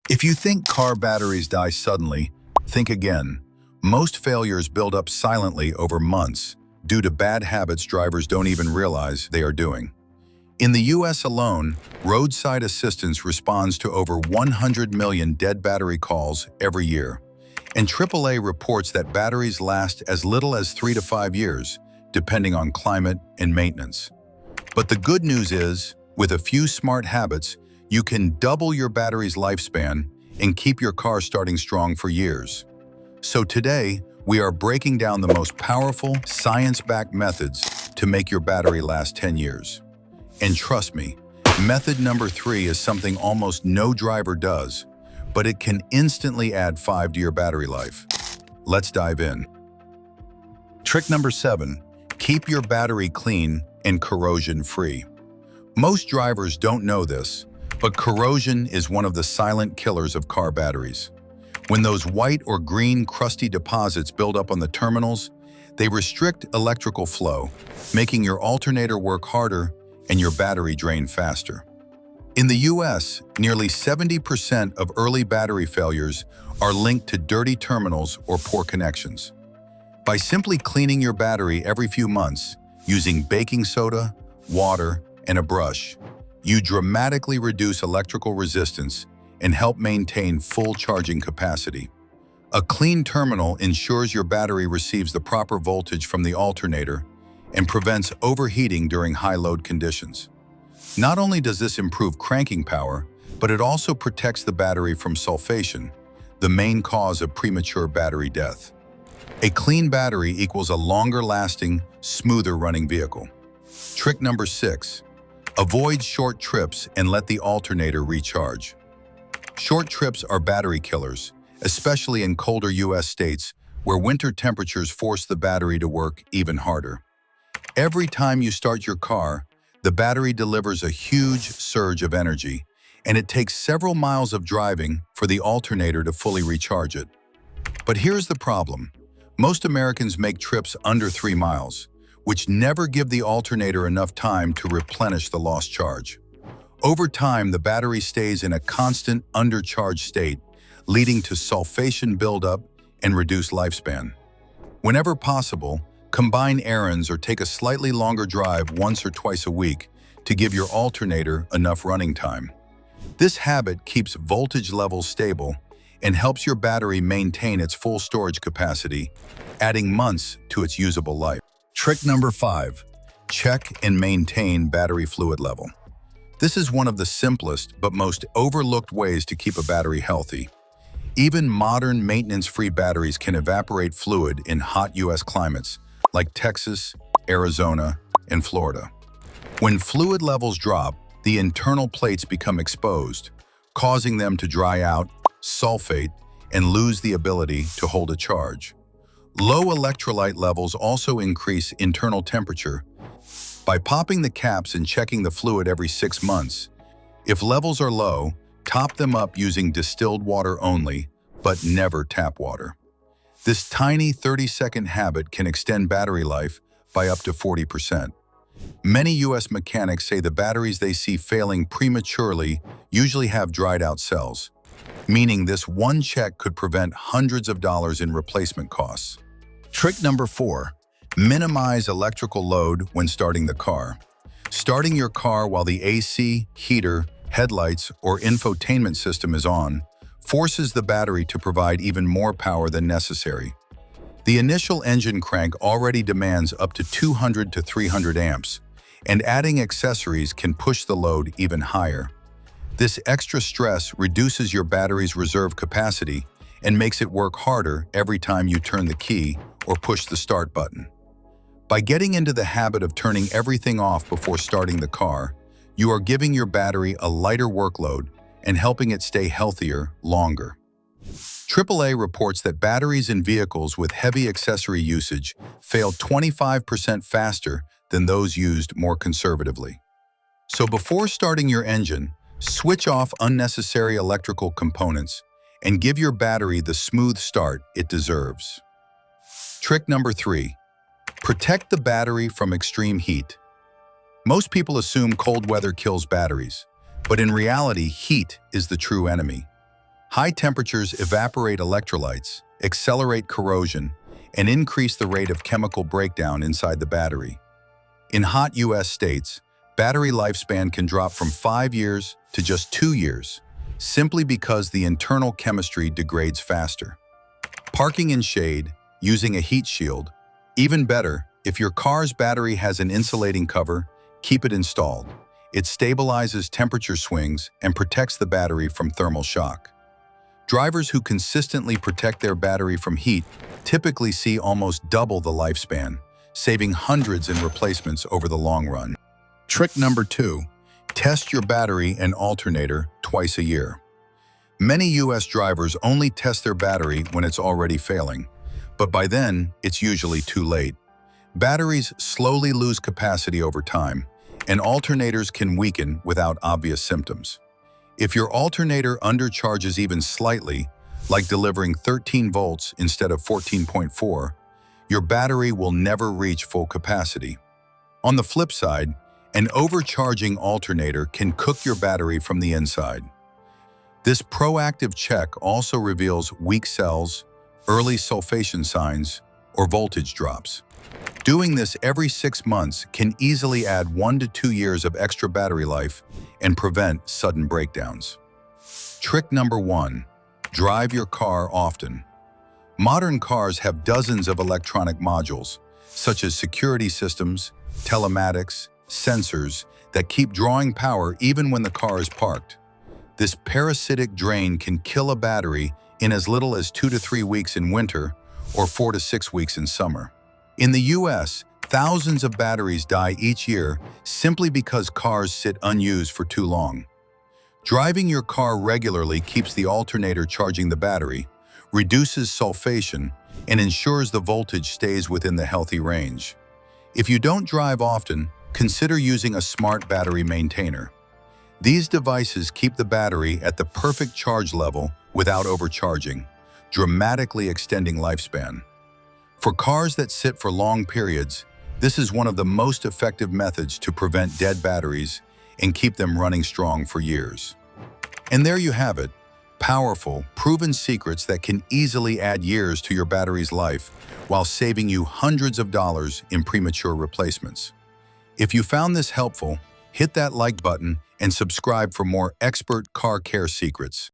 If you think car batteries die suddenly, think again. Most failures build up silently over months due to bad habits drivers don't even realize they are doing. In the US alone, roadside assistance responds to over 100 million dead battery calls every year. And AAA reports that batteries last as little as 3 to 5 years, depending on climate and maintenance. But the good news is, with a few smart habits, you can double your battery's lifespan and keep your car starting strong for years. So today, we are breaking down the most powerful, science-backed methods to make your battery last 10 years. And trust me, method number 3 is something almost no driver does, but it can instantly add 5 to your battery life. Let's dive in. Trick number 7, keep your battery clean and corrosion-free. Most drivers don't know this, but corrosion is one of the silent killers of car batteries. When those white or green crusty deposits build up on the terminals, they restrict electrical flow, making your alternator work harder and your battery drain faster. In the US, nearly 70% of early battery failures are linked to dirty terminals or poor connections. By simply cleaning your battery every few months, using baking soda, water, and a brush, you dramatically reduce electrical resistance and help maintain full charging capacity. A clean terminal ensures your battery receives the proper voltage from the alternator and prevents overheating during high load conditions. Not only does this improve cranking power, but it also protects the battery from sulfation, the main cause of premature battery death. A clean battery equals a longer-lasting, smoother-running vehicle. Trick number 6, avoid short trips and let the alternator recharge. Short trips are battery killers, especially in colder US states where winter temperatures force the battery to work even harder. Every time you start your car, the battery delivers a huge surge of energy, and it takes several miles of driving for the alternator to fully recharge it. But here's the problem. Most Americans make trips under 3 miles, which never give the alternator enough time to replenish the lost charge. Over time, the battery stays in a constant undercharged state, leading to sulfation buildup and reduced lifespan. Whenever possible, combine errands or take a slightly longer drive once or twice a week to give your alternator enough running time. This habit keeps voltage levels stable and helps your battery maintain its full storage capacity, adding months to its usable life. Trick number 5, check and maintain battery fluid level. This is one of the simplest but most overlooked ways to keep a battery healthy. Even modern maintenance-free batteries can evaporate fluid in hot US climates like Texas, Arizona, and Florida. When fluid levels drop, the internal plates become exposed, causing them to dry out, sulfate, and lose the ability to hold a charge. Low electrolyte levels also increase internal temperature. By popping the caps and checking the fluid every 6 months, if levels are low, top them up using distilled water only, but never tap water. This tiny 30-second habit can extend battery life by up to 40%. Many US mechanics say the batteries they see failing prematurely usually have dried out cells, meaning this one check could prevent hundreds of dollars in replacement costs. Trick number 4, minimize electrical load when starting the car. Starting your car while the AC, heater, headlights, or infotainment system is on forces the battery to provide even more power than necessary. The initial engine crank already demands up to 200 to 300 amps, and adding accessories can push the load even higher. This extra stress reduces your battery's reserve capacity and makes it work harder every time you turn the key or push the start button. By getting into the habit of turning everything off before starting the car, you are giving your battery a lighter workload and helping it stay healthier longer. AAA reports that batteries in vehicles with heavy accessory usage fail 25% faster than those used more conservatively. So before starting your engine, switch off unnecessary electrical components and give your battery the smooth start it deserves. Trick number 3, protect the battery from extreme heat. Most people assume cold weather kills batteries, but in reality, heat is the true enemy. High temperatures evaporate electrolytes, accelerate corrosion, and increase the rate of chemical breakdown inside the battery. In hot US states, battery lifespan can drop from 5 years to just 2 years, simply because the internal chemistry degrades faster. Parking in shade, using a heat shield. Even better, if your car's battery has an insulating cover, keep it installed. It stabilizes temperature swings and protects the battery from thermal shock. Drivers who consistently protect their battery from heat typically see almost double the lifespan, saving hundreds in replacements over the long run. Trick number 2, test your battery and alternator twice a year. Many US drivers only test their battery when it's already failing, but by then, it's usually too late. Batteries slowly lose capacity over time, and alternators can weaken without obvious symptoms. If your alternator undercharges even slightly, like delivering 13 volts instead of 14.4, your battery will never reach full capacity. On the flip side, an overcharging alternator can cook your battery from the inside. This proactive check also reveals weak cells, early sulfation signs, or voltage drops. Doing this every 6 months can easily add 1 to 2 years of extra battery life and prevent sudden breakdowns. Trick number 1, drive your car often. Modern cars have dozens of electronic modules, such as security systems, telematics, sensors that keep drawing power even when the car is parked. This parasitic drain can kill a battery in as little as 2 to 3 weeks in winter or 4 to 6 weeks in summer. In the US, thousands of batteries die each year simply because cars sit unused for too long. Driving your car regularly keeps the alternator charging the battery, reduces sulfation, and ensures the voltage stays within the healthy range. If you don't drive often, consider using a smart battery maintainer. These devices keep the battery at the perfect charge level without overcharging, dramatically extending lifespan. For cars that sit for long periods, this is one of the most effective methods to prevent dead batteries and keep them running strong for years. And there you have it, powerful, proven secrets that can easily add years to your battery's life while saving you hundreds of dollars in premature replacements. If you found this helpful, hit that like button and subscribe for more expert car care secrets.